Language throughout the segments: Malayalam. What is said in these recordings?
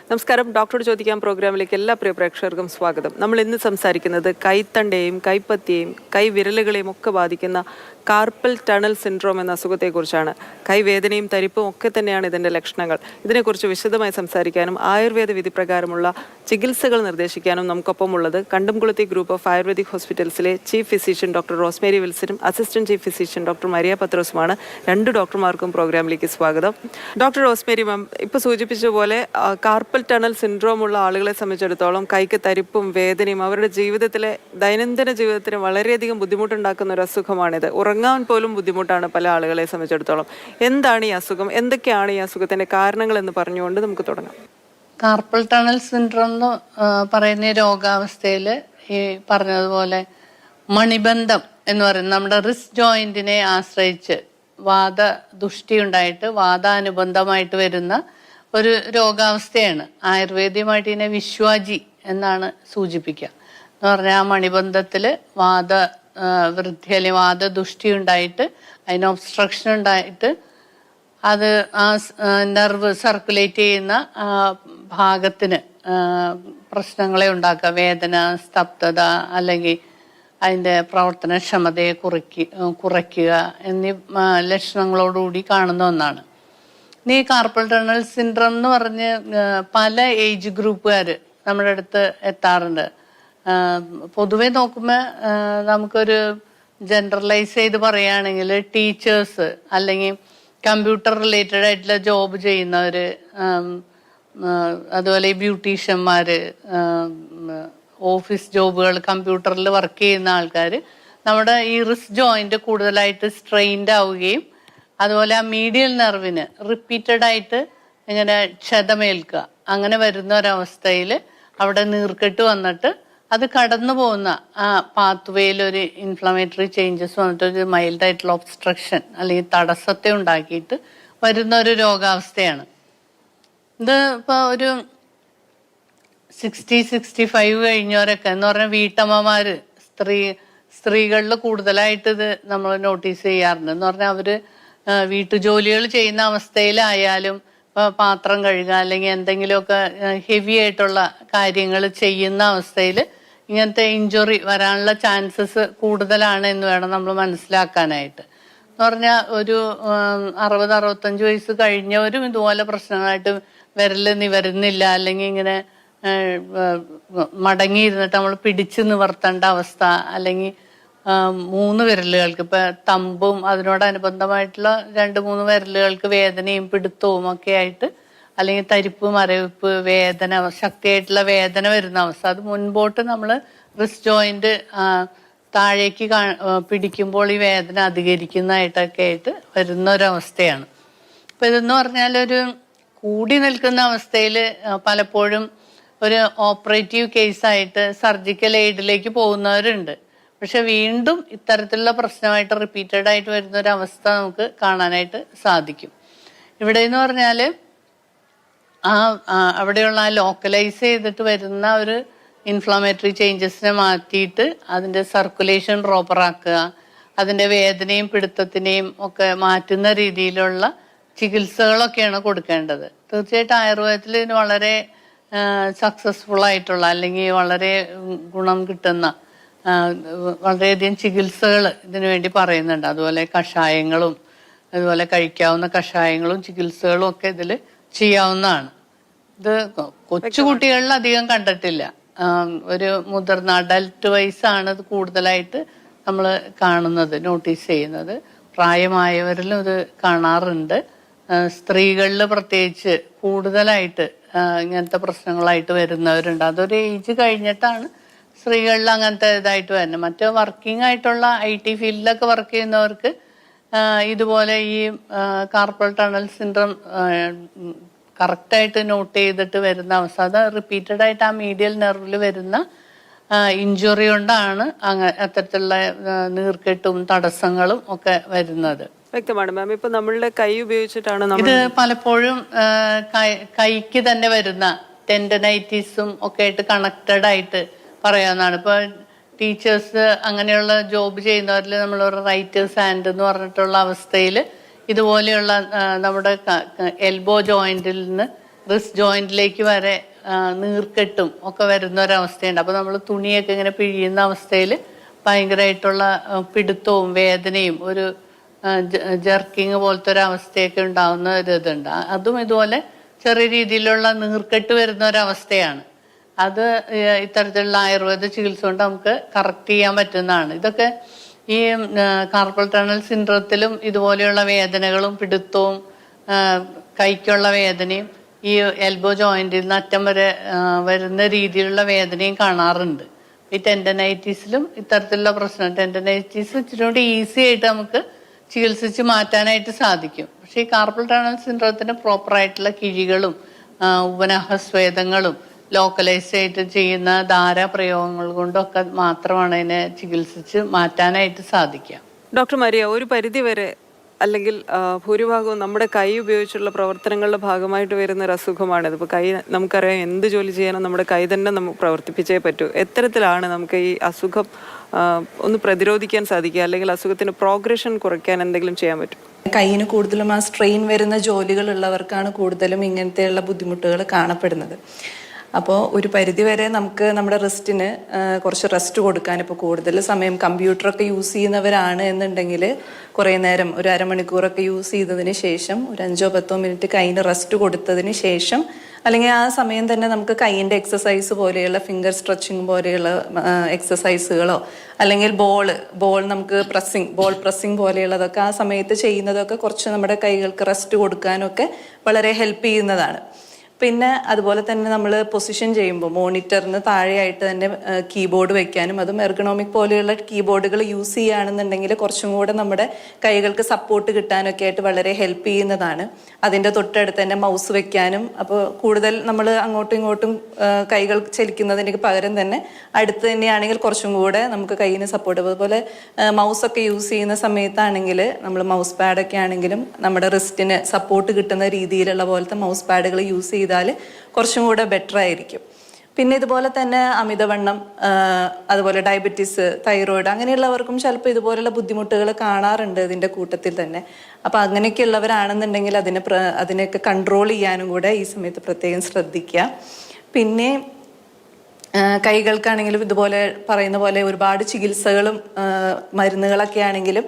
നമസ്കാരം. ഡോക്ടറോട് ചോദിക്കാൻ പ്രോഗ്രാമിലേക്ക് എല്ലാ പ്രിയ പ്രേക്ഷകർക്കും സ്വാഗതം. നമ്മൾ ഇന്ന് സംസാരിക്കുന്നത് കൈത്തണ്ടയെയും കൈപ്പത്തിയെയും കൈവിരലുകളെയും ഒക്കെ ബാധിക്കുന്ന കാർപ്പൽ ടണൽ സിൻഡ്രോം എന്ന അസുഖത്തെക്കുറിച്ചാണ്. കൈവേദനയും തരിപ്പും ഒക്കെ തന്നെയാണ് ഇതിൻ്റെ ലക്ഷണങ്ങൾ. ഇതിനെക്കുറിച്ച് വിശദമായി സംസാരിക്കാനും ആയുർവേദ വിധി പ്രകാരമുള്ള ചികിത്സകൾ നിർദ്ദേശിക്കാനും നമുക്കൊപ്പമുള്ളത് കണ്ടംകുളത്തി ഗ്രൂപ്പ് ഓഫ് ആയുർവേദിക് ഹോസ്പിറ്റൽസിലെ ചീഫ് ഫിസിഷ്യൻ ഡോക്ടർ റോസ്മേരി വിൽസനും assistant chief physician doctor Maria പത്രോസുമാണ്. രണ്ട് ഡോക്ടർമാർക്കും പ്രോഗ്രാമിലേക്ക് സ്വാഗതം. ഡോക്ടർ റോസ്മേരി മാം, ഇപ്പോൾ സൂചിപ്പിച്ചതുപോലെ കാർപ്പൽ ടണൽ സിൻഡ്രോം ഉള്ള ആളുകളെ സംബന്ധിച്ചിടത്തോളം കൈക്ക് തരിപ്പും വേദനയും അവരുടെ ജീവിതത്തിലെ ദൈനംദിന ജീവിതത്തിന് വളരെയധികം ബുദ്ധിമുട്ടുണ്ടാക്കുന്ന ഒരു അസുഖമാണിത്. ഉറങ്ങാൻ പോലും ബുദ്ധിമുട്ടാണ് പല ആളുകളെ സംബന്ധിച്ചിടത്തോളം. എന്താണ് ഈ അസുഖം, എന്തൊക്കെയാണ് ഈ അസുഖത്തിന്റെ കാരണങ്ങൾ എന്ന് പറഞ്ഞുകൊണ്ട് നമുക്ക് തുടങ്ങാം. കാർപ്പൽ ടണൽ സിൻഡ്രോം എന്ന് പറയുന്ന രോഗാവസ്ഥയിൽ ഈ പറഞ്ഞതുപോലെ മണിബന്ധം എന്ന് പറയുന്നത് നമ്മുടെ റിസ്റ്റ് ജോയിന്റിനെ ആശ്രയിച്ച് ദുഷ്ടി ഉണ്ടായിട്ട് വാതാനുബന്ധമായിട്ട് വരുന്ന ഒരു രോഗാവസ്ഥയാണ്. ആയുർവേദ്യമായിട്ട് ഇതിനെ വിശ്വാജി എന്നാണ് സൂചിപ്പിക്കുക. എന്ന് പറഞ്ഞാൽ ആ മണിബന്ധത്തിൽ വൃദ്ധി അല്ലെങ്കിൽ ദുഷ്ടി ഉണ്ടായിട്ട് അതിന് ഒബ്സ്ട്രക്ഷൻ ഉണ്ടായിട്ട് അത് ആ നെർവ് സർക്കുലേറ്റ് ചെയ്യുന്ന ഭാഗത്തിന് പ്രശ്നങ്ങളെ ഉണ്ടാക്കുക. വേദന, സ്തബ്ധത അല്ലെങ്കിൽ അതിൻ്റെ പ്രവർത്തനക്ഷമതയെ കുറയ്ക്കുക എന്നീ ലക്ഷണങ്ങളോടുകൂടി കാണുന്ന ഒന്നാണ്. ഈ കാർപ്പൽ ടണൽ സിൻഡ്രോം എന്ന് പറഞ്ഞ് പല ഏജ് ഗ്രൂപ്പുകാർ നമ്മുടെ അടുത്ത് എത്താറുണ്ട്. പൊതുവെ നോക്കുമ്പോൾ നമുക്കൊരു ജനറലൈസ് ചെയ്ത് പറയുകയാണെങ്കിൽ ടീച്ചേഴ്സ് അല്ലെങ്കിൽ കമ്പ്യൂട്ടർ റിലേറ്റഡ് ആയിട്ടുള്ള ജോബ് ചെയ്യുന്നവർ, അതുപോലെ ബ്യൂട്ടീഷ്യന്മാർ, ഓഫീസ് ജോബുകൾ കമ്പ്യൂട്ടറിൽ വർക്ക് ചെയ്യുന്ന ആൾക്കാർ നമ്മുടെ ഈ റിസ്റ്റ് ജോയിന്റ് കൂടുതലായിട്ട് സ്ട്രെയിൻഡ് ആവുകയും അതുപോലെ ആ മീഡിയൽ നെർവിന് റിപ്പീറ്റഡ് ആയിട്ട് ഇങ്ങനെ ക്ഷതമേൽക്കുക, അങ്ങനെ വരുന്ന ഒരവസ്ഥയിൽ അവിടെ നീർക്കെട്ട് വന്നിട്ട് അത് കടന്നു പോകുന്ന ആ പാത്വേയിൽ ഒരു ഇൻഫ്ലമേറ്ററി ചേഞ്ചസ് വന്നിട്ട് ഒരു മൈൽഡ് ആയിട്ടുള്ള ഒബ്സ്ട്രക്ഷൻ അല്ലെങ്കിൽ തടസ്സത്തെ ഉണ്ടാക്കിയിട്ട് വരുന്ന ഒരു രോഗാവസ്ഥയാണ്. ഇത് ഇപ്പോൾ ഒരു 60-65 കഴിഞ്ഞവരൊക്കെ എന്ന് പറഞ്ഞാൽ വീട്ടമ്മമാർ, സ്ത്രീകളിൽ കൂടുതലായിട്ട് ഇത് നമ്മൾ നോട്ടീസ് ചെയ്യാറുണ്ട്. എന്ന് പറഞ്ഞാൽ അവര് വീട്ടുജോലികൾ ചെയ്യുന്ന അവസ്ഥയിലായാലും പാത്രം കഴുകുക അല്ലെങ്കിൽ എന്തെങ്കിലുമൊക്കെ ഹെവി ആയിട്ടുള്ള കാര്യങ്ങൾ ചെയ്യുന്ന അവസ്ഥയിൽ ഇങ്ങനത്തെ ഇഞ്ചുറി വരാനുള്ള ചാൻസസ് കൂടുതലാണ് എന്ന് വേണം നമ്മൾ മനസ്സിലാക്കാനായിട്ട്. എന്ന് പറഞ്ഞാൽ ഒരു 60-65 വയസ്സ് കഴിഞ്ഞവരും ഇതുപോലെ പ്രശ്നങ്ങളായിട്ട് വിരൽ നിവരുന്നില്ല, അല്ലെങ്കിൽ ഇങ്ങനെ മടങ്ങിയിരുന്നിട്ട് നമ്മൾ പിടിച്ച് നിവർത്തേണ്ട അവസ്ഥ, അല്ലെങ്കിൽ 3 വിരലുകൾക്ക് ഇപ്പൊ തമ്പും അതിനോടനുബന്ധമായിട്ടുള്ള 2-3 വിരലുകൾക്ക് വേദനയും പിടുത്തവും ഒക്കെ ആയിട്ട്, അല്ലെങ്കിൽ തരിപ്പ്, മരവിപ്പ്, വേദന, ശക്തിയായിട്ടുള്ള വേദന വരുന്ന അവസ്ഥ. അത് മുൻപോട്ട് നമ്മൾ റിസ്റ്റ് ജോയിന്റ് താഴേക്ക് പിടിക്കുമ്പോൾ ഈ വേദന അധികരിക്കുന്നതായിട്ടൊക്കെ ആയിട്ട് വരുന്ന ഒരവസ്ഥയാണ്. അപ്പൊ ഇതെന്ന് പറഞ്ഞാൽ ഒരു കൂടി നിൽക്കുന്ന അവസ്ഥയിൽ പലപ്പോഴും ഒരു ഓപ്പറേറ്റീവ് കേസായിട്ട് സർജിക്കൽ എയ്ഡിലേക്ക് പോകുന്നവരുണ്ട്. പക്ഷെ വീണ്ടും ഇത്തരത്തിലുള്ള പ്രശ്നമായിട്ട് റിപ്പീറ്റഡ് ആയിട്ട് വരുന്ന ഒരു അവസ്ഥ നമുക്ക് കാണാനായിട്ട് സാധിക്കും. ഇവിടെ എന്ന് പറഞ്ഞാൽ അവിടെയുള്ള ആ ലോക്കലൈസ് ചെയ്തിട്ട് വരുന്ന ഒരു ഇൻഫ്ലമേറ്ററി ചേഞ്ചസിനെ മാറ്റിയിട്ട് അതിൻ്റെ സർക്കുലേഷൻ പ്രോപ്പറാക്കുക, അതിൻ്റെ വേദനയും പിടുത്തത്തിനെയും ഒക്കെ മാറ്റുന്ന രീതിയിലുള്ള ചികിത്സകളൊക്കെയാണ് കൊടുക്കേണ്ടത്. തീർച്ചയായിട്ടും ആയുർവേദത്തിൽ ഇതിന് വളരെ സക്സസ്ഫുൾ ആയിട്ടുള്ള അല്ലെങ്കിൽ വളരെ ഗുണം കിട്ടുന്ന വളരെയധികം ചികിത്സകൾ ഇതിനു വേണ്ടി പറയുന്നുണ്ട്. അതുപോലെ കഷായങ്ങളും അതുപോലെ കഴിക്കാവുന്ന കഷായങ്ങളും ചികിത്സകളും ഒക്കെ ഇതിൽ ചെയ്യാവുന്നതാണ്. ഇത് കൊച്ചുകുട്ടികളിൽ അധികം കണ്ടിട്ടില്ല. ഒരു മുതിർന്ന അഡൽട്ട് വയസ്സാണ് ഇത് കൂടുതലായിട്ട് നമ്മൾ കാണുന്നത്, നോട്ടീസ് ചെയ്യുന്നത്. പ്രായമായവരിലും ഇത് കാണാറുണ്ട്. സ്ത്രീകളിൽ പ്രത്യേകിച്ച് കൂടുതലായിട്ട് ഇങ്ങനത്തെ പ്രശ്നങ്ങളായിട്ട് വരുന്നവരുണ്ട്. അതൊരു ഏജ് കഴിഞ്ഞിട്ടാണ് സ്ത്രീകളിൽ അങ്ങനത്തെ ഇതായിട്ട് വരുന്നത്. മറ്റേ വർക്കിംഗ് ആയിട്ടുള്ള IT ഫീൽഡിലൊക്കെ വർക്ക് ചെയ്യുന്നവർക്ക് ഇതുപോലെ ഈ കാർപ്പൽ ടണൽ സിൻഡ്രോം കറക്റ്റായിട്ട് നോട്ട് ചെയ്തിട്ട് വരുന്ന അവസ്ഥ, അത് റിപ്പീറ്റഡ് ആയിട്ട് ആ മീഡിയൽ നെർവിൽ വരുന്ന ഇഞ്ചുറി കൊണ്ടാണ് അത്തരത്തിലുള്ള നീർക്കെട്ടും തടസ്സങ്ങളും ഒക്കെ വരുന്നത്. വ്യക്തമാണ് മാം. ഇപ്പൊ നമ്മളുടെ കൈ ഉപയോഗിച്ചിട്ടാണ് ഇത് പലപ്പോഴും കൈക്ക് തന്നെ വരുന്ന ടെൻഡനൈറ്റിസും ഒക്കെ ആയിട്ട് കണക്റ്റഡ് ആയിട്ട് പറയാവുന്നതാണ്. ഇപ്പൊ ടീച്ചേഴ്സ് അങ്ങനെയുള്ള ജോബ് ചെയ്യുന്നവരിൽ നമ്മൾ റൈറ്റേഴ്സ് ഹാൻഡ് എന്ന് പറഞ്ഞിട്ടുള്ള അവസ്ഥയിൽ ഇതുപോലെയുള്ള നമ്മുടെ എൽബോ ജോയിന്റിൽ നിന്ന് റിസ്റ്റ് ജോയിന്റിലേക്ക് വരെ നീർക്കെട്ടും ഒക്കെ വരുന്ന ഒരവസ്ഥയുണ്ട്. അപ്പോൾ നമ്മൾ തുണിയൊക്കെ ഇങ്ങനെ പിഴിയുന്ന അവസ്ഥയിൽ ഭയങ്കരമായിട്ടുള്ള പിടുത്തവും വേദനയും ഒരു ജർക്കിങ് പോലത്തെ ഒരു അവസ്ഥയൊക്കെ ഉണ്ടാവുന്ന ഒരു ഇതുണ്ട്. അതും ഇതുപോലെ ചെറിയ രീതിയിലുള്ള നീർക്കെട്ട് വരുന്ന ഒരവസ്ഥയാണ്. അത് ഇത്തരത്തിലുള്ള ആയുർവേദ ചികിത്സ കൊണ്ട് നമുക്ക് കറക്റ്റ് ചെയ്യാൻ പറ്റുന്നതാണ്. ഇതൊക്കെ ഈ കാർപ്പൽ ടണൽ സിൻഡ്രോത്തിലും ഇതുപോലെയുള്ള വേദനകളും പിടുത്തവും കൈക്കുള്ള വേദനയും ഈ എൽബോ ജോയിന്റിൽ നിന്ന് അറ്റം വരെ വരുന്ന രീതിയിലുള്ള വേദനയും കാണാറുണ്ട്. ഈ ടെൻഡനൈറ്റീസിലും ഇത്തരത്തിലുള്ള പ്രശ്നം, ടെൻഡനൈറ്റീസ് ഇച്ചിരി കൂടി ഈസി ആയിട്ട് നമുക്ക് ചികിത്സിച്ച് മാറ്റാനായിട്ട് സാധിക്കും. പക്ഷേ ഈ കാർപ്പൽ ടണൽ സിൻഡ്രോത്തിന് പ്രോപ്പറായിട്ടുള്ള കിഴികളും ഉപനഹസ്വേദങ്ങളും ലോക്കലൈസ് ആയിട്ട് ചെയ്യുന്ന ധാരാപ്രയോഗങ്ങൾ കൊണ്ടൊക്കെ മാത്രമാണ് ഇതിനെ ചികിത്സിച്ച് മാറ്റാനായിട്ട് സാധിക്കുക. ഡോക്ടർ മരിയ, ഒരു പരിധി വരെ അല്ലെങ്കിൽ ഭൂരിഭാഗവും നമ്മുടെ കൈ ഉപയോഗിച്ചുള്ള പ്രവർത്തനങ്ങളുടെ ഭാഗമായിട്ട് വരുന്ന ഒരു അസുഖമാണിത്. ഇപ്പോൾ കൈ നമുക്കറിയാം, എന്ത് ജോലി ചെയ്യാനും നമ്മുടെ കൈ തന്നെ നമുക്ക് പ്രവർത്തിപ്പിച്ചേ പറ്റൂ. എത്തരത്തിലാണ് നമുക്ക് ഈ അസുഖം ഒന്ന് പ്രതിരോധിക്കാൻ സാധിക്കുക, അല്ലെങ്കിൽ അസുഖത്തിന് പ്രോഗ്രഷൻ കുറയ്ക്കാൻ എന്തെങ്കിലും ചെയ്യാൻ പറ്റും? കൈയിന് കൂടുതലും ആ സ്ട്രെയിൻ വരുന്ന ജോലികളുള്ളവർക്കാണ് കൂടുതലും ഇങ്ങനത്തെയുള്ള ബുദ്ധിമുട്ടുകൾ കാണപ്പെടുന്നത്. അപ്പോൾ ഒരു പരിധി വരെ നമുക്ക് നമ്മുടെ റിസ്റ്റിന് കുറച്ച് റെസ്റ്റ് കൊടുക്കാൻ, ഇപ്പോൾ കൂടുതൽ സമയം കമ്പ്യൂട്ടറൊക്കെ യൂസ് ചെയ്യുന്നവരാണ് എന്നുണ്ടെങ്കിൽ കുറേ നേരം ഒരു അരമണിക്കൂറൊക്കെ യൂസ് ചെയ്തതിന് ശേഷം ഒരു 5-10 മിനിറ്റ് കൈയിന് റെസ്റ്റ് കൊടുത്തതിന് ശേഷം, അല്ലെങ്കിൽ ആ സമയം തന്നെ നമുക്ക് കൈയിൻ്റെ എക്സസൈസ് പോലെയുള്ള ഫിംഗർ സ്ട്രെച്ചിങ് പോലെയുള്ള എക്സസൈസുകളോ അല്ലെങ്കിൽ ബോൾ നമുക്ക് ബോൾ പ്രസ്സിങ് പോലെയുള്ളതൊക്കെ ആ സമയത്ത് ചെയ്യുന്നതൊക്കെ കുറച്ച് നമ്മുടെ കൈകൾക്ക് റെസ്റ്റ് കൊടുക്കാനൊക്കെ വളരെ ഹെൽപ്പ് ചെയ്യുന്നതാണ്. പിന്നെ അതുപോലെ തന്നെ നമ്മൾ പൊസിഷൻ ചെയ്യുമ്പോൾ മോണിറ്ററിന് താഴെയായിട്ട് തന്നെ കീബോർഡ് വെക്കാനും, അതും എർഗണോമിക് പോലെയുള്ള കീബോർഡുകൾ യൂസ് ചെയ്യുകയാണെന്നുണ്ടെങ്കിൽ കുറച്ചും കൂടെ നമ്മുടെ കൈകൾക്ക് സപ്പോർട്ട് കിട്ടാനൊക്കെ ആയിട്ട് വളരെ ഹെൽപ്പ് ചെയ്യുന്നതാണ്. അതിൻ്റെ തൊട്ടടുത്ത് തന്നെ മൗസ് വെക്കാനും, അപ്പോൾ കൂടുതൽ നമ്മൾ അങ്ങോട്ടും ഇങ്ങോട്ടും കൈകൾ ചലിക്കുന്നതിന് പകരം തന്നെ അടുത്ത് തന്നെയാണെങ്കിൽ കുറച്ചും കൂടെ നമുക്ക് കൈയിന് സപ്പോർട്ട്. അതുപോലെ മൗസൊക്കെ യൂസ് ചെയ്യുന്ന സമയത്താണെങ്കിൽ നമ്മൾ മൗസ് പാഡൊക്കെ ആണെങ്കിലും നമ്മുടെ റിസ്റ്റിന് സപ്പോർട്ട് കിട്ടുന്ന രീതിയിലുള്ള പോലത്തെ മൗസ് പാഡുകൾ യൂസ് ചെയ്താൽ കുറച്ചും കൂടെ ബെറ്റർ ആയിരിക്കും. പിന്നെ ഇതുപോലെ തന്നെ അമിതവണ്ണം, അതുപോലെ ഡയബറ്റീസ്, തൈറോയിഡ് അങ്ങനെയുള്ളവർക്കും ചിലപ്പോൾ ഇതുപോലുള്ള ബുദ്ധിമുട്ടുകൾ കാണാറുണ്ട് ഇതിൻ്റെ കൂട്ടത്തിൽ തന്നെ. അപ്പോൾ അങ്ങനെയൊക്കെയുള്ളവരാണെന്നുണ്ടെങ്കിൽ അതിനെയൊക്കെ കൺട്രോൾ ചെയ്യാനും കൂടെ ഈ സമയത്ത് പ്രത്യേകം ശ്രദ്ധിക്കുക. പിന്നെ കൈകൾക്കാണെങ്കിലും ഇതുപോലെ പറയുന്ന പോലെ ഒരുപാട് ചികിത്സകളും മരുന്നുകളൊക്കെ ആണെങ്കിലും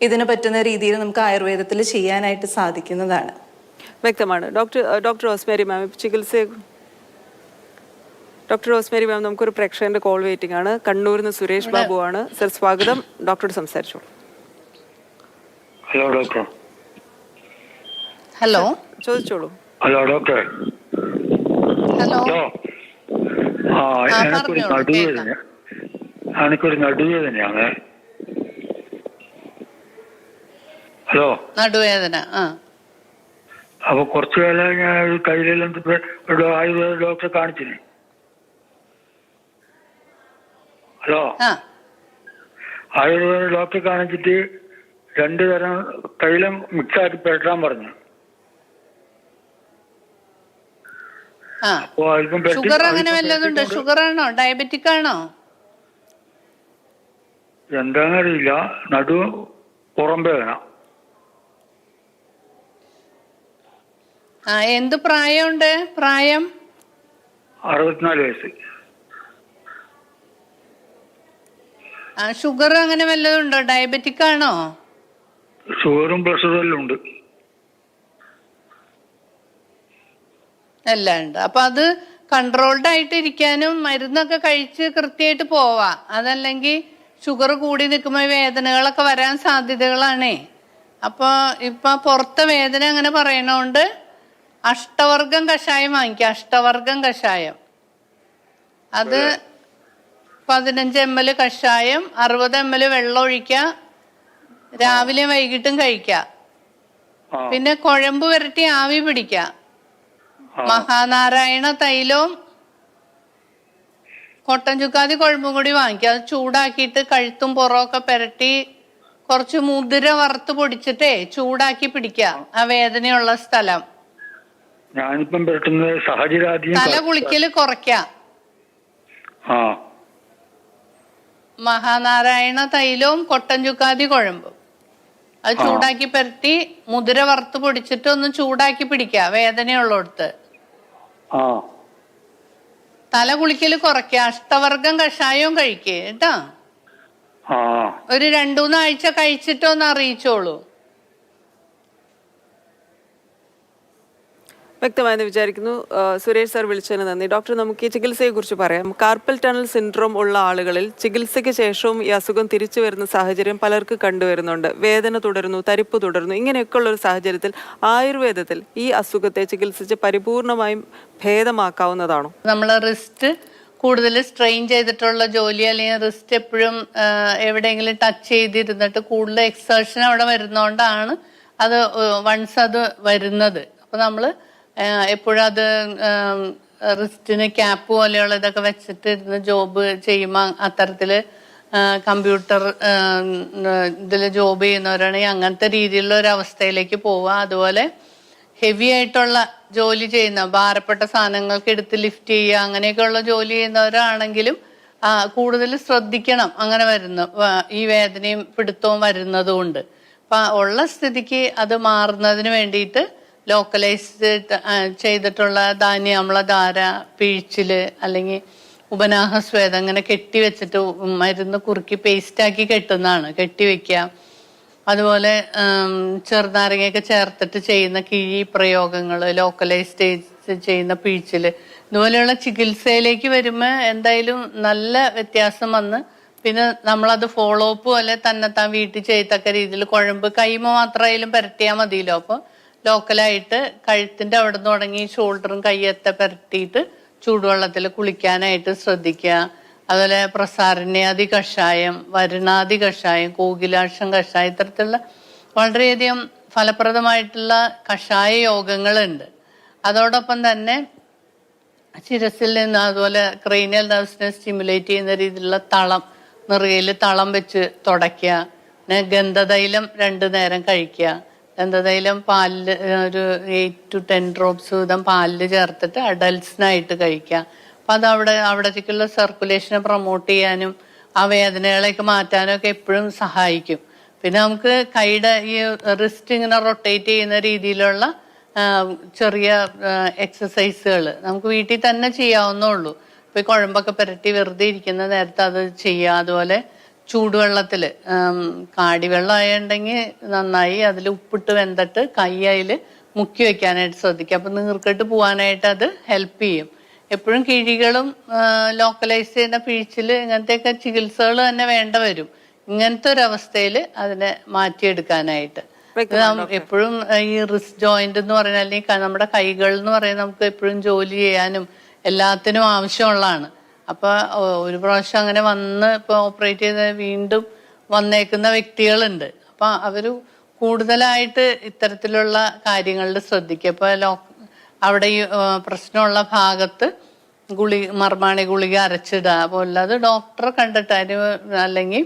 ഇതിന് പറ്റുന്ന രീതിയിൽ നമുക്ക് ആയുർവേദത്തിൽ ചെയ്യാനായിട്ട് സാധിക്കുന്നതാണ്. വ്യക്തമാണ്. ഡോക്ടർ റോസ്മേരി മാം, ഡോക്ടർ റോസ്മേരി മാം, നമുക്കൊരു പ്രേക്ഷകന്റെ കോൾ വെയിറ്റിംഗ് ആണ്. കണ്ണൂരിൽ നിന്ന് സുരേഷ് ബാബു ആണ്. സർ സ്വാഗതം, ഡോക്ടറോട് സംസാരിച്ചോളൂ. Hello doctor. ഹലോ, ചോദിച്ചോളൂ. Hello doctor. ഹലോ. എനിക്കൊരു നടുവേദനയാണ്. ഹലോ. നടുവേദന. അപ്പൊ കുറച്ചു കാലം ഞാൻ കയ്യിലെല്ലാം ആയുർവേദ ഡോക്ടറെ കാണിച്ചിന്. ഹലോ. ആയുർവേദ ഡോക്ടറെ കാണിച്ചിട്ട് 2 തരം തൈലം മിക്സാക്കി പെരട്ടാൻ പറഞ്ഞു. ഷുഗർ അങ്ങനെ വല്ലതുണ്ടോ? ഷുഗർ ആണോ, ഡയബറ്റിക് ആണോ? എന്താന്നറിയില്ല, നടു പുറം വേദന. എന്ത് പ്രായമുണ്ട്? പ്രായം 64 വയസ്സ്. ഷുഗർ അങ്ങനെ വല്ലതുണ്ടോ? ഡയബറ്റിക് ആണോ? ഷുഗറും പ്രഷറും എല്ലാം ഉണ്ട്. എല്ലാം ഉണ്ട്. അപ്പൊ അത് കൺട്രോൾഡ് ആയിട്ട് ഇരിക്കാനും മരുന്നൊക്കെ കഴിച്ച് കൃത്യമായിട്ട് പോവാ. അതല്ലെങ്കിൽ ഷുഗർ കൂടി നിൽക്കുമ്പോൾ വേദനകളൊക്കെ വരാൻ സാധ്യതകളാണേ. അപ്പൊ ഇപ്പൊ പുറത്തെ വേദന അങ്ങനെ പറയണോണ്ട് അഷ്ടവർഗം കഷായം വാങ്ങിക്കുക. അഷ്ടവർഗം കഷായം, അത് 15 ml കഷായം, 60 ml വെള്ളം ഒഴിക്കുക. രാവിലെ വൈകിട്ടും കഴിക്കുക. പിന്നെ കുഴമ്പ് വരട്ടി ആവി പിടിക്കുക. മഹാനാരായണ തൈലവും കൊട്ടൻ ചുക്കാതി കുഴമ്പും കൂടി വാങ്ങിക്കുക. അത് ചൂടാക്കിയിട്ട് കഴുത്തും പുറമൊക്കെ പുരട്ടി കുറച്ച് മുതിര വറുത്ത് പൊടിച്ചിട്ടേ ചൂടാക്കി പിടിക്കുക ആ വേദനയുള്ള സ്ഥലം. ഞാനിപ്പം തല കുളിക്കല് കുറയ്ക്ക. മഹാനാരായണ തൈലവും കൊട്ടൻ ചുക്കാതി കുഴമ്പും അത് ചൂടാക്കി പുരട്ടി മുതിര വറുത്ത് പൊടിച്ചിട്ട് ഒന്ന് ചൂടാക്കി പിടിക്കുക വേദനയുള്ളടത്ത്. ആ തല കുളിക്കല് കുറയ്ക്കുക, അഷ്ടവർഗം കഷായവും കഴിക്കുക കേട്ടാ. ആ ഒരു 2-3 ആഴ്ച കഴിച്ചിട്ടൊന്ന് അറിയിച്ചോളൂ. വ്യക്തമായെന്ന് വിചാരിക്കുന്നു. സുരേഷ് സാർ വിളിച്ചതിന് നന്ദി. ഡോക്ടർ, നമുക്ക് ഈ ചികിത്സയെ കുറിച്ച് പറയാം. കാർപ്പൽ ടണൽ സിൻഡ്രോം ഉള്ള ആളുകളിൽ ചികിത്സയ്ക്ക് ശേഷവും ഈ അസുഖം തിരിച്ചു വരുന്ന സാഹചര്യം പലർക്ക് കണ്ടുവരുന്നുണ്ട്. വേദന തുടരുന്നു, തരിപ്പ് തുടരുന്നു. ഇങ്ങനെയൊക്കെയുള്ള ഒരു സാഹചര്യത്തിൽ ആയുർവേദത്തിൽ ഈ അസുഖത്തെ ചികിത്സിച്ച് പരിപൂർണമായും ഭേദമാക്കാവുന്നതാണോ? നമ്മൾ റിസ്റ്റ് കൂടുതൽ സ്ട്രെയിൻ ചെയ്തിട്ടുള്ള ജോലി, അല്ലെങ്കിൽ റിസ്റ്റ് എപ്പോഴും എവിടെയെങ്കിലും ടച്ച് ചെയ്തിരുന്നിട്ട് കൂടുതൽ എക്സേർഷൻ അവിടെ വരുന്നോണ്ടാണ് അത് വൺസ് അത് വരുന്നത്. അപ്പൊ നമ്മള് എപ്പോഴും അത് റിസ്റ്റിന് ക്യാപ്പ് പോലെയുള്ള ഇതൊക്കെ വെച്ചിട്ട് ഇരുന്ന് ജോബ് ചെയ്യുമ്പോൾ അത്തരത്തില് കമ്പ്യൂട്ടർ ഇതിൽ ജോബ് ചെയ്യുന്നവരാണെങ്കിൽ അങ്ങനത്തെ രീതിയിലുള്ള ഒരു അവസ്ഥയിലേക്ക് പോവുക. അതുപോലെ ഹെവി ആയിട്ടുള്ള ജോലി ചെയ്യുന്ന, ഭാരപ്പെട്ട സാധനങ്ങൾക്ക് എടുത്ത് ലിഫ്റ്റ് ചെയ്യുക, അങ്ങനെയൊക്കെയുള്ള ജോലി ചെയ്യുന്നവരാണെങ്കിലും കൂടുതൽ ശ്രദ്ധിക്കണം. അങ്ങനെ ഈ വേദനയും പിടുത്തവും വരുന്നതുകൊണ്ട് അപ്പൊ ഉള്ള സ്ഥിതിക്ക് അത് മാറുന്നതിന് വേണ്ടിയിട്ട് ലോക്കലൈസ് ചെയ്തിട്ടുള്ള ധാന്യാമ്ലധാര, പിഴിച്ചില്, അല്ലെങ്കിൽ ഉപനാഹസ്വേദം അങ്ങനെ കെട്ടി വെച്ചിട്ട് മരുന്ന് കുറുക്കി പേസ്റ്റാക്കി കെട്ടുന്നതാണ്, കെട്ടിവെക്കുക. അതുപോലെ ചെറുനാരങ്ങയൊക്കെ ചേർത്തിട്ട് ചെയ്യുന്ന കിഴി പ്രയോഗങ്ങൾ, ലോക്കലൈസ് ചെയ്യുന്ന പിഴിച്ചില്, ഇതുപോലെയുള്ള ചികിത്സയിലേക്ക് വരുമ്പോൾ എന്തായാലും നല്ല വ്യത്യാസം വന്ന് പിന്നെ നമ്മളത് ഫോളോ അപ്പ് പോലെ തന്നെത്താൻ വീട്ടിൽ ചെയ്യത്തക്ക രീതിയിൽ കുഴമ്പ് കൈമ മാത്രമായാലും പുരട്ടിയാൽ മതിയല്ലോ. അപ്പോൾ ലോക്കലായിട്ട് കഴുത്തിന്റെ അവിടെ നിന്ന് തുടങ്ങി ഷോൾഡറും കയ്യത്തെ പുരട്ടിയിട്ട് ചൂടുവെള്ളത്തിൽ കുളിക്കാനായിട്ട് ശ്രദ്ധിക്കുക. അതുപോലെ പ്രസാരണ്യാദി കഷായം, വരുണാദി കഷായം, കോകിലാക്ഷം കഷായം, ഇത്തരത്തിലുള്ള വളരെയധികം ഫലപ്രദമായിട്ടുള്ള കഷായ യോഗങ്ങളുണ്ട്. അതോടൊപ്പം തന്നെ ശിരസിൽ നിന്ന് അതുപോലെ ക്രേനിയൽ നെർവ്സിനെ സ്റ്റിമുലേറ്റ് ചെയ്യുന്ന രീതിയിലുള്ള തളം, നെറുകയിൽ തളം വെച്ച് തുടയ്ക്കുക. പിന്നെ ഗന്ധതൈലം 2 നേരം കഴിക്കുക. ഗന്ധതൈലം പാലില് ഒരു 8 to 10 ഡ്രോപ്സ് വീതം പാലിൽ ചേർത്തിട്ട് അഡൽട്സിനായിട്ട് കഴിക്കുക. അപ്പൊ അത് അവിടത്തേക്കുള്ള സർക്കുലേഷനെ പ്രൊമോട്ട് ചെയ്യാനും ആ വേദനകളെയൊക്കെ മാറ്റാനും ഒക്കെ എപ്പോഴും സഹായിക്കും. പിന്നെ നമുക്ക് കൈയുടെ ഈ റിസ്റ്റ് ഇങ്ങനെ റൊട്ടേറ്റ് ചെയ്യുന്ന രീതിയിലുള്ള ചെറിയ എക്സസൈസുകൾ നമുക്ക് വീട്ടിൽ തന്നെ ചെയ്യാവുന്നുള്ളൂ. ഇപ്പൊ ഈ കുഴമ്പൊക്കെ പുരട്ടി വെറുതെ ഇരിക്കുന്ന നേരത്തെ അത് ചെയ്യുക. അതുപോലെ ചൂടുവെള്ളത്തില് കാടിവെള്ളം ആയിട്ടുണ്ടെങ്കിൽ നന്നായി അതിൽ ഉപ്പിട്ട് വെന്തിട്ട് കൈ അതിൽ മുക്കി വെക്കാനായിട്ട് ശ്രദ്ധിക്കുക. അപ്പൊ നീർക്കെട്ട് പോവാനായിട്ട് അത് ഹെൽപ്പ് ചെയ്യും. എപ്പോഴും കിഴികളും ലോക്കലൈസ് ചെയ്യുന്ന പിഴിച്ചില് ഇങ്ങനത്തെയൊക്കെ ചികിത്സകൾ തന്നെ വേണ്ട വരും ഇങ്ങനത്തെ ഒരു അവസ്ഥയിൽ അതിനെ മാറ്റിയെടുക്കാനായിട്ട്. എപ്പോഴും ഈ റിസ്റ്റ് ജോയിന്റ് എന്ന് പറയുന്നത്, അല്ലെങ്കിൽ നമ്മുടെ കൈകൾ എന്ന് പറയുന്നത് നമുക്ക് എപ്പോഴും ജോലി ചെയ്യാനും എല്ലാത്തിനും ആവശ്യമുള്ളതാണ്. അപ്പൊ ഒരു പ്രാവശ്യം അങ്ങനെ വന്ന് ഇപ്പൊ ഓപ്പറേറ്റ് ചെയ്ത് വീണ്ടും വന്നേക്കുന്ന വ്യക്തികളുണ്ട്. അപ്പൊ അവര് കൂടുതലായിട്ട് ഇത്തരത്തിലുള്ള കാര്യങ്ങളിൽ ശ്രദ്ധിക്കുക. ഇപ്പൊ അവിടെ ഈ പ്രശ്നമുള്ള ഭാഗത്ത് മർമാണി ഗുളിക അരച്ചിടുക. അപ്പോൾ അല്ലാതെ ഡോക്ടറെ കണ്ടിട്ട് അല്ലെങ്കിൽ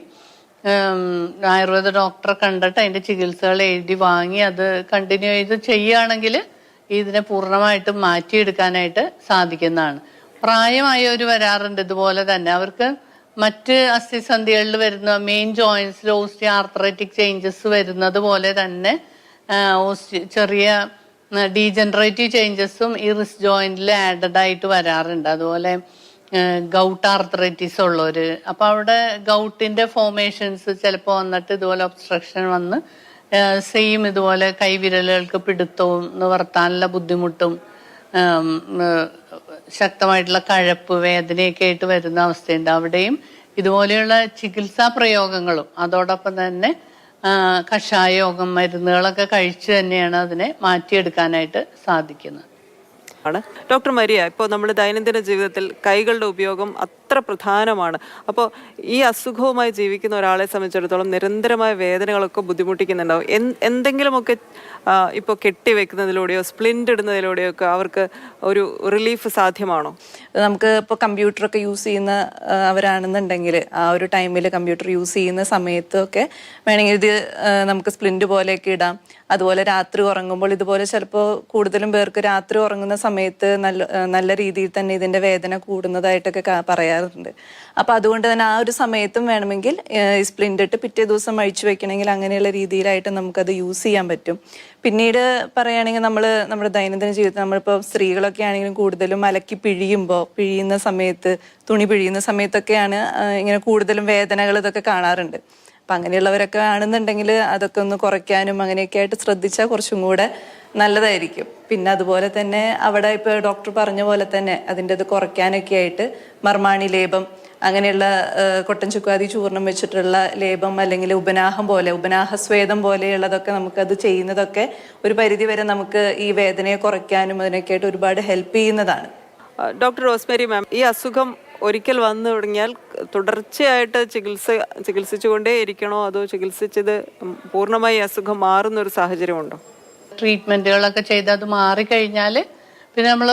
ആയുർവേദ ഡോക്ടറെ കണ്ടിട്ട് അതിന്റെ ചികിത്സകൾ എഴുതി വാങ്ങി അത് കണ്ടിന്യൂ ചെയ്ത് ചെയ്യുകയാണെങ്കിൽ ഇതിനെ പൂർണ്ണമായിട്ടും മാറ്റിയെടുക്കാനായിട്ട് സാധിക്കുന്നതാണ്. പ്രായമായവർ വരാറുണ്ട് ഇതുപോലെ തന്നെ. അവർക്ക് മറ്റ് അസ്ഥിസന്ധികളിൽ വരുന്ന മെയിൻ ജോയിന്റ്സിൽ ഓസ്റ്റിയോആർത്രൈറ്റിക് ചേഞ്ചസ് വരുന്നത് പോലെ തന്നെ ചെറിയ ഡീജനറേറ്റീവ് ചേഞ്ചസും ഈ റിസ്റ്റ് ജോയിന്റിൽ ആഡഡ് ആയിട്ട് വരാറുണ്ട്. അതുപോലെ ഗൗട്ട് ആർത്രൈറ്റിസ് ഉള്ളവര്, അപ്പൊ അവിടെ ഗൗട്ടിന്റെ ഫോർമേഷൻസ് ചിലപ്പോൾ വന്നിട്ട് ഇതുപോലെ ഒബ്സ്ട്രക്ഷൻ വന്ന് സെയിം ഇതുപോലെ കൈവിരലുകൾക്ക് പിടുത്തവും നിവർത്താനുള്ള ബുദ്ധിമുട്ടും ശക്തമായിട്ടുള്ള കഴപ്പ് വേദനയൊക്കെ ആയിട്ട് വരുന്ന അവസ്ഥയുണ്ട്. അവിടെയും ഇതുപോലെയുള്ള ചികിത്സാ പ്രയോഗങ്ങളും അതോടൊപ്പം തന്നെ കഷായയോഗം മരുന്നുകളൊക്കെ കഴിച്ച് തന്നെയാണ് അതിനെ മാറ്റിയെടുക്കാനായിട്ട് സാധിക്കുന്നത്. ഡോക്ടർ മരിയ, ഇപ്പോൾ നമ്മൾ ദൈനംദിന ജീവിതത്തിൽ കൈകളുടെ ഉപയോഗം അത്ര പ്രധാനമാണ്. അപ്പോൾ ഈ അസുഖവുമായി ജീവിക്കുന്ന ഒരാളെ സംബന്ധിച്ചിടത്തോളം നിരന്തരമായ വേദനകളൊക്കെ ബുദ്ധിമുട്ടിക്കുന്നുണ്ടാവും. എന്തെങ്കിലുമൊക്കെ ഇപ്പോൾ കെട്ടിവെക്കുന്നതിലൂടെയോ സ്പ്ലിന്റ് ഇടുന്നതിലൂടെയോ ഒക്കെ അവർക്ക് ഒരു റിലീഫ് സാധ്യമാണോ? നമുക്ക് ഇപ്പോൾ കമ്പ്യൂട്ടറൊക്കെ യൂസ് ചെയ്യുന്ന അവരാണെന്നുണ്ടെങ്കിൽ ആ ഒരു ടൈമിൽ കമ്പ്യൂട്ടർ യൂസ് ചെയ്യുന്ന സമയത്തൊക്കെ വേണമെങ്കിൽ ഇത് നമുക്ക് സ്പ്ലിന്റ് പോലെയൊക്കെ ഇടാം. അതുപോലെ രാത്രി ഉറങ്ങുമ്പോൾ ഇതുപോലെ ചിലപ്പോൾ കൂടുതലും പേർക്ക് രാത്രി ഉറങ്ങുന്ന സമയത്ത് നല്ല രീതിയിൽ തന്നെ ഇതിന്റെ വേദന കൂടുന്നതായിട്ടൊക്കെ പറയാറുണ്ട്. പറയാറുണ്ട്. അപ്പോൾ അതുകൊണ്ട് തന്നെ ആ ഒരു സമയത്തും വേണമെങ്കിൽ ഈ സ്പ്ലിൻ്റ് ഇട്ട് പിറ്റേ ദിവസം അഴിച്ചു വെക്കണമെങ്കിൽ അങ്ങനെയുള്ള രീതിയിലായിട്ട് നമുക്കത് യൂസ് ചെയ്യാൻ പറ്റും. പിന്നീട് പറയുകയാണെങ്കിൽ നമ്മുടെ ദൈനംദിന ജീവിതത്തിൽ നമ്മളിപ്പോൾ സ്ത്രീകളൊക്കെ ആണെങ്കിലും കൂടുതലും അലക്കി പിഴിയുന്ന സമയത്ത്, തുണി പിഴിയുന്ന സമയത്തൊക്കെയാണ് ഇങ്ങനെ കൂടുതലും വേദനകൾ ഇതൊക്കെ കാണാറുണ്ട്. അപ്പം അങ്ങനെയുള്ളവരൊക്കെ ആണെന്നുണ്ടെങ്കിൽ അതൊക്കെ ഒന്ന് കുറയ്ക്കാനും അങ്ങനെയൊക്കെ ആയിട്ട് ശ്രദ്ധിച്ചാൽ കുറച്ചും കൂടെ നല്ലതായിരിക്കും. പിന്നെ അതുപോലെ തന്നെ അവിടെ ഇപ്പോൾ ഡോക്ടർ പറഞ്ഞ പോലെ തന്നെ അതിൻ്റെ അത് കുറയ്ക്കാനൊക്കെ ആയിട്ട് മർമാണി ലേപം, അങ്ങനെയുള്ള കൊട്ടൻ ചുക്കാതി ചൂർണം വെച്ചിട്ടുള്ള ലേപം, അല്ലെങ്കിൽ ഉപനാഹസ്വേദം പോലെയുള്ളതൊക്കെ നമുക്കത് ചെയ്യുന്നതൊക്കെ ഒരു പരിധിവരെ നമുക്ക് ഈ വേദനയെ കുറയ്ക്കാനും അതിനൊക്കെ ആയിട്ട് ഒരുപാട് ഹെൽപ്പ് ചെയ്യുന്നതാണ്. ഡോക്ടർ റോസ്മേരി മാം, ഈ അസുഖം ഒരിക്കൽ വന്നു തുടങ്ങിയാൽ തുടർച്ചയായിട്ട് ചികിത്സിച്ചുകൊണ്ടേ ഇരിക്കണോ, അതോ ചികിത്സിച്ചത് പൂർണ്ണമായി അസുഖം മാറുന്ന ഒരു സാഹചര്യമുണ്ടോ? ട്രീറ്റ്മെന്റുകളൊക്കെ ചെയ്ത് അത് മാറിക്കഴിഞ്ഞാൽ പിന്നെ നമ്മൾ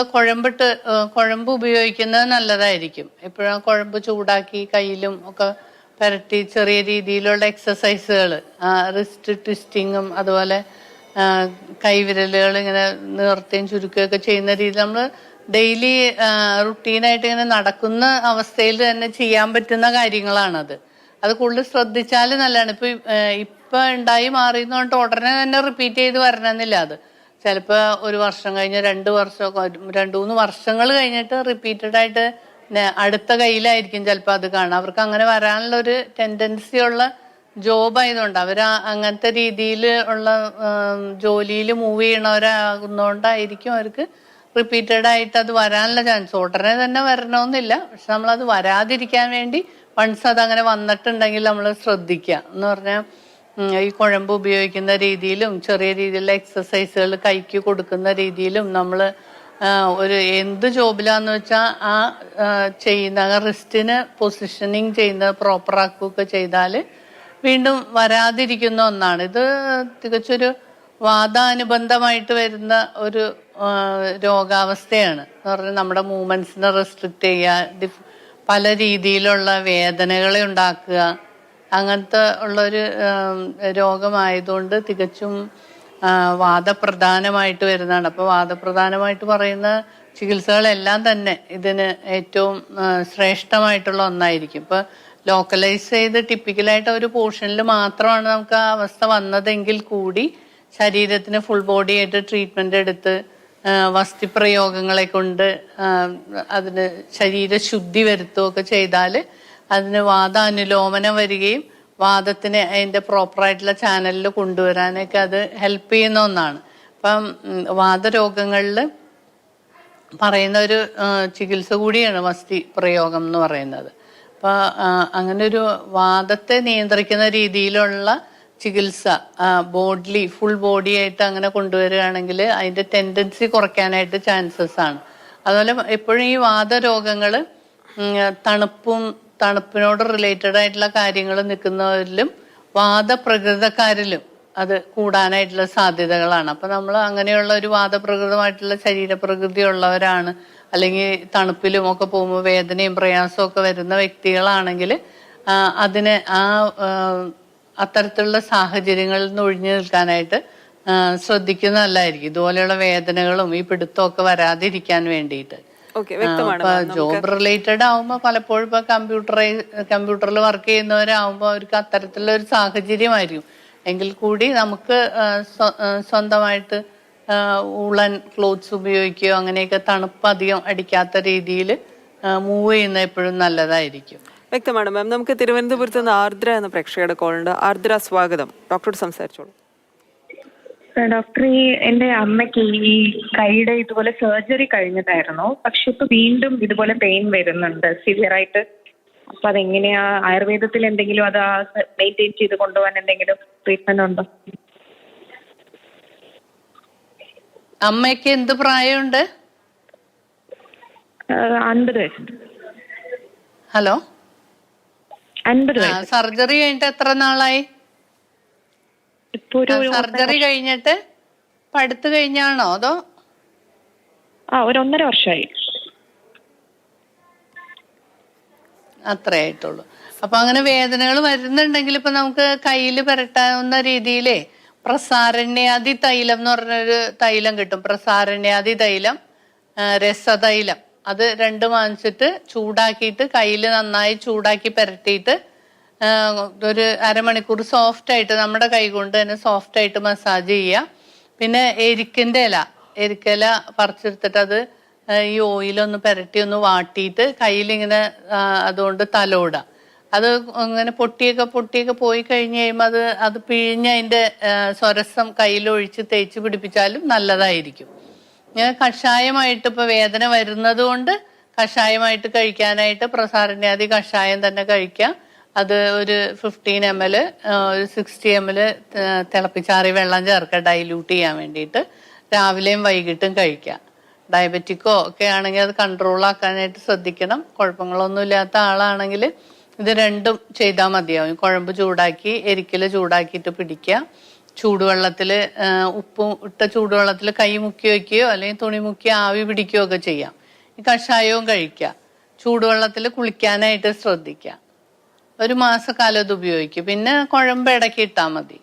കുഴമ്പ് ഉപയോഗിക്കുന്നത് നല്ലതായിരിക്കും. എപ്പോഴും കുഴമ്പ് ചൂടാക്കി കയ്യിലും ഒക്കെ പുരട്ടി ചെറിയ രീതിയിലുള്ള എക്സസൈസുകൾ, റിസ്റ്റ് ട്വിസ്റ്റിങ്ങും അതുപോലെ കൈവിരലുകൾ ഇങ്ങനെ നിവർത്തുകയും ചുരുക്കുകയൊക്കെ ചെയ്യുന്ന രീതിയിൽ നമ്മൾ ഡെയിലി റുട്ടീനായിട്ട് ഇങ്ങനെ നടക്കുന്ന അവസ്ഥയിൽ തന്നെ ചെയ്യാൻ പറ്റുന്ന കാര്യങ്ങളാണത്. അത് കൂടുതൽ ശ്രദ്ധിച്ചാൽ നല്ലതാണ്. ഇപ്പൊ ഉണ്ടായി മാറിയെന്ന് ഉടനെ തന്നെ റിപ്പീറ്റ് ചെയ്ത് വരണമെന്നില്ല. അത് ചിലപ്പോൾ ഒരു വർഷം കഴിഞ്ഞ് 2 വർഷമൊക്കെ 2-3 വർഷങ്ങൾ കഴിഞ്ഞിട്ട് റിപ്പീറ്റഡ് ആയിട്ട് അടുത്ത കയ്യിലായിരിക്കും ചിലപ്പോൾ അത് കാണുക. അവർക്ക് അങ്ങനെ വരാനുള്ള ഒരു ടെൻഡൻസി ഉള്ള ജോബ് ആയതുകൊണ്ട് അവർ അങ്ങനത്തെ രീതിയിൽ ഉള്ള ജോലിയിൽ മൂവ് ചെയ്യണവരാകുന്നതുകൊണ്ടായിരിക്കും അവർക്ക് റിപ്പീറ്റഡ് ആയിട്ട് അത് വരാനുള്ള ചാൻസ്. ഉടനെ തന്നെ വരണമെന്നില്ല, പക്ഷെ നമ്മളത് വരാതിരിക്കാൻ വേണ്ടി വൺസ് അതങ്ങനെ വന്നിട്ടുണ്ടെങ്കിൽ നമ്മൾ ശ്രദ്ധിക്കുക. എന്ന് പറഞ്ഞാൽ ഈ കുഴമ്പ് ഉപയോഗിക്കുന്ന രീതിയിലും ചെറിയ രീതിയിലുള്ള എക്സസൈസുകൾ കൈക്ക് കൊടുക്കുന്ന രീതിയിലും നമ്മൾ എന്ത് ജോബിലാന്ന് വെച്ചാൽ ആ ചെയ്യുന്ന റിസ്റ്റിന് പൊസിഷനിങ് ചെയ്യുന്നത് പ്രോപ്പറാക്കുകയൊക്കെ ചെയ്താൽ വീണ്ടും വരാതിരിക്കുന്ന ഒന്നാണ്. ഇത് തികച്ചൊരു വാദാനുബന്ധമായിട്ട് വരുന്ന ഒരു രോഗാവസ്ഥയാണ്. എന്ന് പറഞ്ഞാൽ നമ്മുടെ മൂവ്മെന്റ്സിനെ റെസ്ട്രിക്റ്റ് ചെയ്യുക, പല രീതിയിലുള്ള വേദനകളെ ഉണ്ടാക്കുക, അങ്ങനത്തെ ഉള്ളൊരു രോഗമായതുകൊണ്ട് തികച്ചും വാദപ്രധാനമായിട്ട് വരുന്നതാണ്. അപ്പോൾ വാദപ്രധാനമായിട്ട് പറയുന്ന ചികിത്സകളെല്ലാം തന്നെ ഇതിന് ഏറ്റവും ശ്രേഷ്ഠമായിട്ടുള്ള ഒന്നായിരിക്കും. ഇപ്പോൾ ലോക്കലൈസ് ചെയ്ത് ടിപ്പിക്കലായിട്ട് ഒരു പോർഷനിൽ മാത്രമാണ് നമുക്ക് ആ അവസ്ഥ വന്നതെങ്കിൽ കൂടി ശരീരത്തിന് ഫുൾ ബോഡി ആയിട്ട് ട്രീറ്റ്മെന്റ് എടുത്ത് വസ്തിപ്രയോഗങ്ങളെ കൊണ്ട് അതിന് ശരീരശുദ്ധി വരുത്തുകയൊക്കെ ചെയ്താൽ അതിന് വാദാനുലോമനം വരികയും വാദത്തിന് അതിൻ്റെ പ്രോപ്പറായിട്ടുള്ള ചാനലിൽ കൊണ്ടുവരാനൊക്കെ അത് ഹെൽപ്പ് ചെയ്യുന്ന ഒന്നാണ്. അപ്പം വാദരോഗങ്ങളിൽ പറയുന്ന ഒരു ചികിത്സ കൂടിയാണ് വസ്തി പ്രയോഗം എന്ന് പറയുന്നത്. അപ്പോൾ അങ്ങനെ ഒരു വാദത്തെ നിയന്ത്രിക്കുന്ന രീതിയിലുള്ള ചികിത്സ ഫുൾ ബോഡി ആയിട്ട് അങ്ങനെ കൊണ്ടുവരികയാണെങ്കിൽ അതിൻ്റെ ടെൻഡൻസി കുറയ്ക്കാനായിട്ട് ചാൻസസ് ആണ്. അതുപോലെ എപ്പോഴും ഈ വാദരോഗങ്ങൾ തണുപ്പിനോട് റിലേറ്റഡ് ആയിട്ടുള്ള കാര്യങ്ങൾ നിൽക്കുന്നവരിലും വാദപ്രകൃതക്കാരിലും അത് കൂടാനായിട്ടുള്ള സാധ്യതകളാണ്. അപ്പം നമ്മൾ അങ്ങനെയുള്ള ഒരു വാദപ്രകൃതമായിട്ടുള്ള ശരീരപ്രകൃതി ഉള്ളവരാണ്, അല്ലെങ്കിൽ തണുപ്പിലും ഒക്കെ പോകുമ്പോൾ വേദനയും പ്രയാസവും ഒക്കെ വരുന്ന വ്യക്തികളാണെങ്കിൽ അതിന് അത്തരത്തിലുള്ള സാഹചര്യങ്ങളിൽ നിന്ന് ഒഴിഞ്ഞു നിൽക്കാനായിട്ട് ശ്രദ്ധിക്കുന്നതല്ലായിരിക്കും. ഇതുപോലെയുള്ള വേദനകളും ഈ പിടുത്തമൊക്കെ വരാതിരിക്കാൻ വേണ്ടിയിട്ട്. ജോബ് റിലേറ്റഡ് ആവുമ്പോൾ പലപ്പോഴും ഇപ്പൊ കമ്പ്യൂട്ടറിൽ വർക്ക് ചെയ്യുന്നവരാകുമ്പോൾ അവർക്ക് അത്തരത്തിലുള്ള ഒരു സാഹചര്യമായിരിക്കും. എങ്കിൽ കൂടി നമുക്ക് സ്വന്തമായിട്ട് ഉളൻ ക്ലോത്ത്സ് ഉപയോഗിക്കുകയോ അങ്ങനെയൊക്കെ തണുപ്പ് അധികം അടിക്കാത്ത രീതിയിൽ മൂവ് ചെയ്യുന്നത് എപ്പോഴും നല്ലതായിരിക്കും. വ്യക്തമാണ് മാം. നമുക്ക് തിരുവനന്തപുരത്ത് നിന്ന് ആർദ്ര എന്ന പ്രേക്ഷകയുടെ കോളുണ്ട്. ആർദ്ര, സ്വാഗതം. ഡോക്ടറോട് സംസാരിച്ചോളൂ. ഡോക്ടർ, എൻ്റെ അമ്മയ്ക്ക് ഈ കൈയുടെ ഇതുപോലെ സർജറി കഴിഞ്ഞതായിരുന്നു, പക്ഷെ ഇപ്പൊ വീണ്ടും ഇതുപോലെ പെയിൻ വരുന്നുണ്ട് സിവിയർ ആയിട്ട്. അപ്പൊ അതെങ്ങനെയാ, ആയുർവേദത്തിൽ എന്തെങ്കിലും അത് മെയിൻറ്റെയിൻ ചെയ്ത് കൊണ്ടുപോകാൻ എന്തെങ്കിലും ട്രീറ്റ്മെന്റ് ഉണ്ടോ? അമ്മയ്ക്ക് എന്ത് പ്രായമുണ്ട്? 50 വയസ്സുണ്ട്. ഹലോ, 50 വയസ്സ്. സർജറി കഴിഞ്ഞിട്ട് എത്ര നാളായി? സർജറി കഴിഞ്ഞിട്ട് പടുത്ത് കഴിഞ്ഞാണോ അതോ? ഒരു 1.5 വർഷമായി. അത്രേ ആയിട്ടുള്ളൂ. അപ്പൊ അങ്ങനെ വേദനകൾ വരുന്നുണ്ടെങ്കിൽ ഇപ്പൊ നമുക്ക് കയ്യിൽ പുരട്ടാവുന്ന രീതിയിലേ പ്രസാരണ്യാദി തൈലം എന്ന് പറഞ്ഞൊരു തൈലം കിട്ടും. പ്രസാരണ്യാദി തൈലം, രസതൈലം, അത് 2 വാങ്ങിച്ചിട്ട് ചൂടാക്കിയിട്ട് കയ്യിൽ നന്നായി ചൂടാക്കി പുരട്ടിയിട്ട് ഒരു അരമണിക്കൂർ സോഫ്റ്റ് ആയിട്ട് നമ്മുടെ കൈ കൊണ്ട് തന്നെ സോഫ്റ്റ് ആയിട്ട് മസാജ് ചെയ്യുക. പിന്നെ എരിക്കല പറിച്ചെടുത്തിട്ട് അത് ഈ ഓയിലൊന്ന് പുരട്ടി ഒന്ന് വാട്ടിയിട്ട് കയ്യിലിങ്ങനെ അതുകൊണ്ട് തലോടുക. അത് അങ്ങനെ പൊട്ടിയൊക്കെ പോയി കഴിഞ്ഞ് കഴിയുമ്പോൾ അത് പിഴിഞ്ഞ് അതിൻ്റെ സ്വരസം കയ്യിലൊഴിച്ച് തേച്ച് പിടിപ്പിച്ചാലും നല്ലതായിരിക്കും. ഇങ്ങനെ കഷായമായിട്ട് ഇപ്പോൾ വേദന വരുന്നത് കൊണ്ട് കഷായമായിട്ട് കഴിക്കാനായിട്ട് പ്രസാരണ്യാദി കഷായം തന്നെ കഴിക്കുക. അത് ഒരു 15 ml ഒരു 60 ml തിളപ്പിച്ചാറി വെള്ളം ചേർക്കുക ഡൈല്യൂട്ട് ചെയ്യാൻ വേണ്ടിയിട്ട്. രാവിലെയും വൈകിട്ടും കഴിക്കുക. ഡയബറ്റിക്കോ ഒക്കെ ആണെങ്കിൽ അത് കൺട്രോൾ ആക്കാനായിട്ട് ശ്രദ്ധിക്കണം. കുഴപ്പങ്ങളൊന്നും ഇല്ലാത്ത ആളാണെങ്കിൽ ഇത് രണ്ടും ചെയ്താൽ മതിയാവും. കുഴമ്പ് ചൂടാക്കി എരിക്കൽ ചൂടാക്കിയിട്ട് പിടിക്കുക. ചൂടുവെള്ളത്തിൽ ഉപ്പും ഇട്ട ചൂടുവെള്ളത്തിൽ കൈ മുക്കി വയ്ക്കുകയോ അല്ലെങ്കിൽ തുണി മുക്കി ആവി പിടിക്കുകയോ ഒക്കെ ചെയ്യാം. ഈ കഷായവും കഴിക്കുക. ചൂടുവെള്ളത്തിൽ കുളിക്കാനായിട്ട് ശ്രദ്ധിക്കുക. 1 മാസക്കാലം ഇത് ഉപയോഗിക്കും. പിന്നെ കുഴമ്പ് ഇടയ്ക്ക് ഇട്ടാൽ മതി.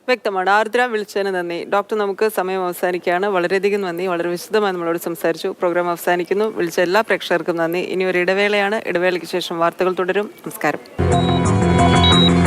വ്യക്തമാണ്. ആർദ്ര, വിളിച്ചതിന് നന്ദി. ഡോക്ടർ, നമുക്ക് സമയം അവസാനിക്കുകയാണ്. വളരെയധികം നന്ദി. വളരെ വിശദമായി നമ്മളോട് സംസാരിച്ചു. പ്രോഗ്രാം അവസാനിക്കുന്നു. വിളിച്ച എല്ലാ പ്രേക്ഷകർക്കും നന്ദി. ഇനി ഒരു ഇടവേളയാണ്. ഇടവേളയ്ക്ക് ശേഷം വാർത്തകൾ തുടരും. നമസ്കാരം.